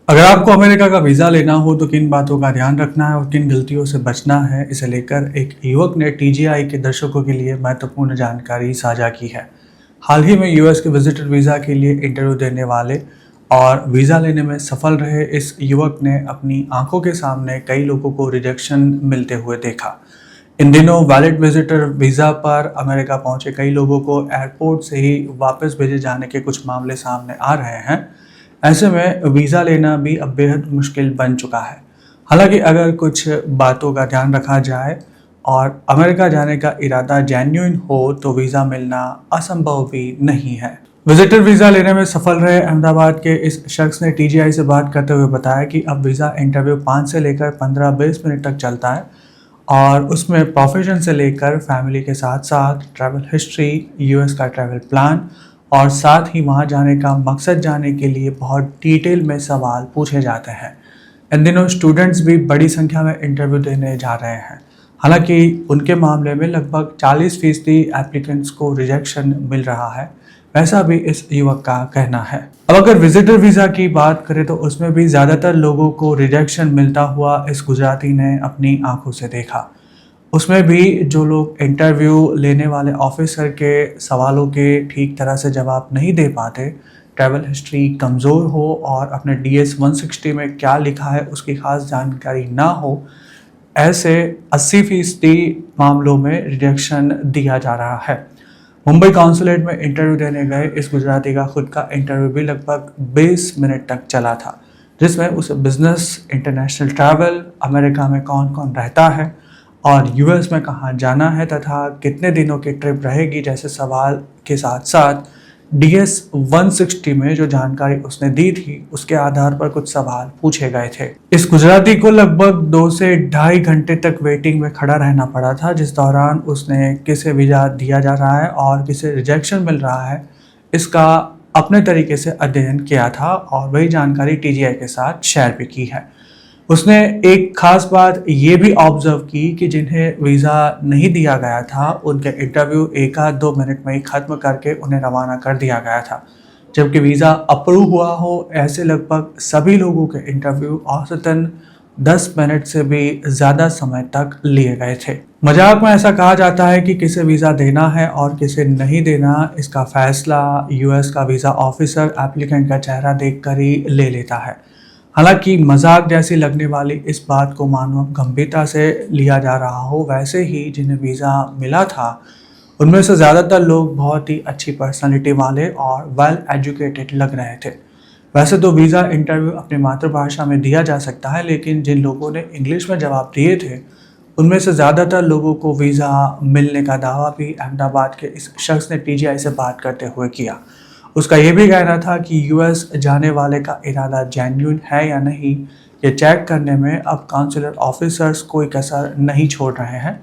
अगर आपको अमेरिका का वीज़ा लेना हो तो किन बातों का ध्यान रखना है और किन गलतियों से बचना है, इसे लेकर एक युवक ने टीजीआई के दर्शकों के लिए महत्वपूर्ण जानकारी साझा की है। हाल ही में यूएस के विजिटर वीज़ा के लिए इंटरव्यू देने वाले और वीज़ा लेने में सफल रहे इस युवक ने अपनी आंखों के सामने कई लोगों को रिजेक्शन मिलते हुए देखा। इन दिनों वैलिड विजिटर वीज़ा पर अमेरिका पहुंचे कई लोगों को एयरपोर्ट से ही वापस भेजे जाने के कुछ मामले सामने आ रहे हैं। ऐसे में वीज़ा लेना भी अब बेहद मुश्किल बन चुका है। हालांकि अगर कुछ बातों का ध्यान रखा जाए और अमेरिका जाने का इरादा जेन्युइन हो तो वीज़ा मिलना असंभव भी नहीं है। विजिटर वीज़ा लेने में सफल रहे अहमदाबाद के इस शख्स ने टीजीआई से बात करते हुए बताया कि अब वीज़ा इंटरव्यू 5 से लेकर 15-20 मिनट तक चलता है और उसमें प्रोफेशन से लेकर फैमिली के साथ साथ ट्रैवल हिस्ट्री, यूएस का ट्रैवल प्लान और साथ ही वहाँ जाने का मकसद जानने के लिए बहुत डिटेल में सवाल पूछे जाते हैं। इन दिनों स्टूडेंट्स भी बड़ी संख्या में इंटरव्यू देने जा रहे हैं। हालांकि उनके मामले में लगभग 40% एप्लीकेंट्स को रिजेक्शन मिल रहा है, वैसा भी इस युवक का कहना है। अब अगर विजिटर वीज़ा की बात करें तो उसमें भी ज़्यादातर लोगों को रिजेक्शन मिलता हुआ इस गुजराती ने अपनी आंखों से देखा। उसमें भी जो लोग इंटरव्यू लेने वाले ऑफिसर के सवालों के ठीक तरह से जवाब नहीं दे पाते, ट्रैवल हिस्ट्री कमज़ोर हो और अपने DS 160 में क्या लिखा है उसकी खास जानकारी ना हो, ऐसे 80% मामलों में रिजेक्शन दिया जा रहा है। मुंबई कॉन्सुलेट में इंटरव्यू देने गए इस गुजराती का खुद का इंटरव्यू भी लगभग 20 मिनट तक चला था, जिसमें उसे बिजनेस, इंटरनेशनल ट्रैवल, अमेरिका में कौन कौन रहता है और यूएस में कहाँ जाना है तथा कितने दिनों की ट्रिप रहेगी जैसे सवाल के साथ साथ DS 160 में जो जानकारी उसने दी थी उसके आधार पर कुछ सवाल पूछे गए थे। इस गुजराती को लगभग 2 से ढाई घंटे तक वेटिंग में खड़ा रहना पड़ा था, जिस दौरान उसने किसे वीज़ा दिया जा रहा है और किसे रिजेक्शन मिल रहा है इसका अपने तरीके से अध्ययन किया था और वही जानकारी टीजीआई के साथ शेयर भी की है। उसने एक खास बात ये भी ऑब्जर्व की कि जिन्हें वीज़ा नहीं दिया गया था उनके इंटरव्यू 1-2 मिनट में ही ख़त्म करके उन्हें रवाना कर दिया गया था, जबकि वीज़ा अप्रूव हुआ हो ऐसे लगभग सभी लोगों के इंटरव्यू औसतन 10 मिनट से भी ज़्यादा समय तक लिए गए थे। मजाक में ऐसा कहा जाता है कि किसे वीज़ा देना है और किसे नहीं देना इसका फैसला यूएस का वीज़ा ऑफिसर एप्लीकेंट का चेहरा देखकर ही ले लेता है। हालांकि मजाक जैसी लगने वाली इस बात को मानो गंभीरता से लिया जा रहा हो, वैसे ही जिन्हें वीज़ा मिला था उनमें से ज़्यादातर लोग बहुत ही अच्छी पर्सनालिटी वाले और वेल एजुकेटेड लग रहे थे। वैसे तो वीज़ा इंटरव्यू अपनी मातृभाषा में दिया जा सकता है, लेकिन जिन लोगों ने इंग्लिश में जवाब दिए थे उनमें से ज़्यादातर लोगों को वीज़ा मिलने का दावा भी अहमदाबाद के इस शख्स ने टीजीआई से बात करते हुए किया। उसका ये भी कहना था कि यूएस जाने वाले का इरादा जेन्युइन है या नहीं, ये चेक करने में अब काउंसलर ऑफिसर्स कोई कसर नहीं छोड़ रहे हैं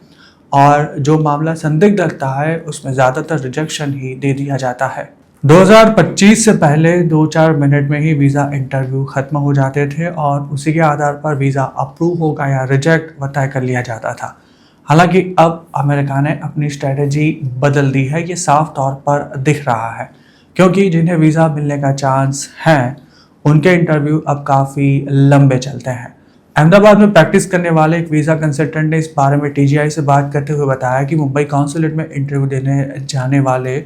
और जो मामला संदिग्ध लगता है उसमें ज़्यादातर रिजेक्शन ही दे दिया जाता है। 2025 से पहले 2-4 मिनट में ही वीज़ा इंटरव्यू ख़त्म हो जाते थे और उसी के आधार पर वीज़ा अप्रूव होगा या रिजेक्ट वो तय कर लिया जाता था। हालांकि अब अमेरिका ने अपनी स्ट्रेटजी बदल दी है, ये साफ तौर पर दिख रहा है, क्योंकि जिन्हें वीज़ा मिलने का चांस है उनके इंटरव्यू अब काफ़ी लंबे चलते हैं। अहमदाबाद में प्रैक्टिस करने वाले एक वीज़ा कंसल्टेंट ने इस बारे में टीजीआई से बात करते हुए बताया कि मुंबई कॉन्सुलेट में इंटरव्यू देने जाने वाले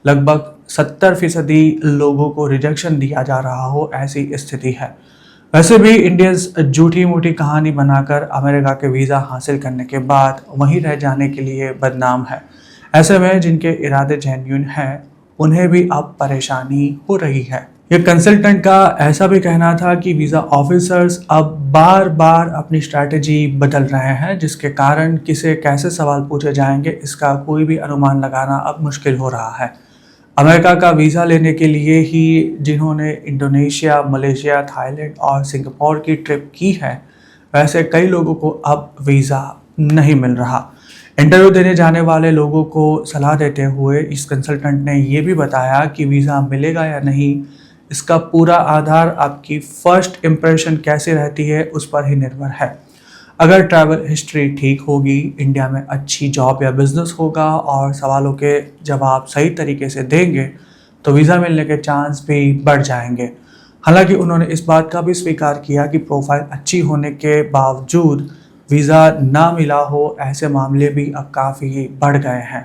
लगभग 70% लोगों को रिजेक्शन दिया जा रहा हो, ऐसी स्थिति है। वैसे भी इंडियंस झूठी मूठी कहानी बनाकर अमेरिका के वीज़ा हासिल करने के बाद वहीं रह जाने के लिए बदनाम है। ऐसे में जिनके इरादे जेन्युइन हैं उन्हें भी अब परेशानी हो रही है। ये कंसल्टेंट का ऐसा भी कहना था कि वीज़ा ऑफिसर्स अब बार बार अपनी स्ट्रैटेजी बदल रहे हैं, जिसके कारण किसे कैसे सवाल पूछे जाएंगे इसका कोई भी अनुमान लगाना अब मुश्किल हो रहा है। अमेरिका का वीज़ा लेने के लिए ही जिन्होंने इंडोनेशिया, मलेशिया, थाईलैंड और सिंगापुर की ट्रिप की है, वैसे कई लोगों को अब वीज़ा नहीं मिल रहा। इंटरव्यू देने जाने वाले लोगों को सलाह देते हुए इस कंसल्टेंट ने ये भी बताया कि वीज़ा मिलेगा या नहीं इसका पूरा आधार आपकी फर्स्ट इम्प्रेशन कैसे रहती है उस पर ही निर्भर है। अगर ट्रैवल हिस्ट्री ठीक होगी, इंडिया में अच्छी जॉब या बिजनेस होगा और सवालों के जवाब सही तरीके से देंगे तो वीज़ा मिलने के चांस भी बढ़ जाएंगे। हालांकि उन्होंने इस बात का भी स्वीकार किया कि प्रोफाइल अच्छी होने के बावजूद वीज़ा ना मिला हो, ऐसे मामले भी अब काफ़ी बढ़ गए हैं।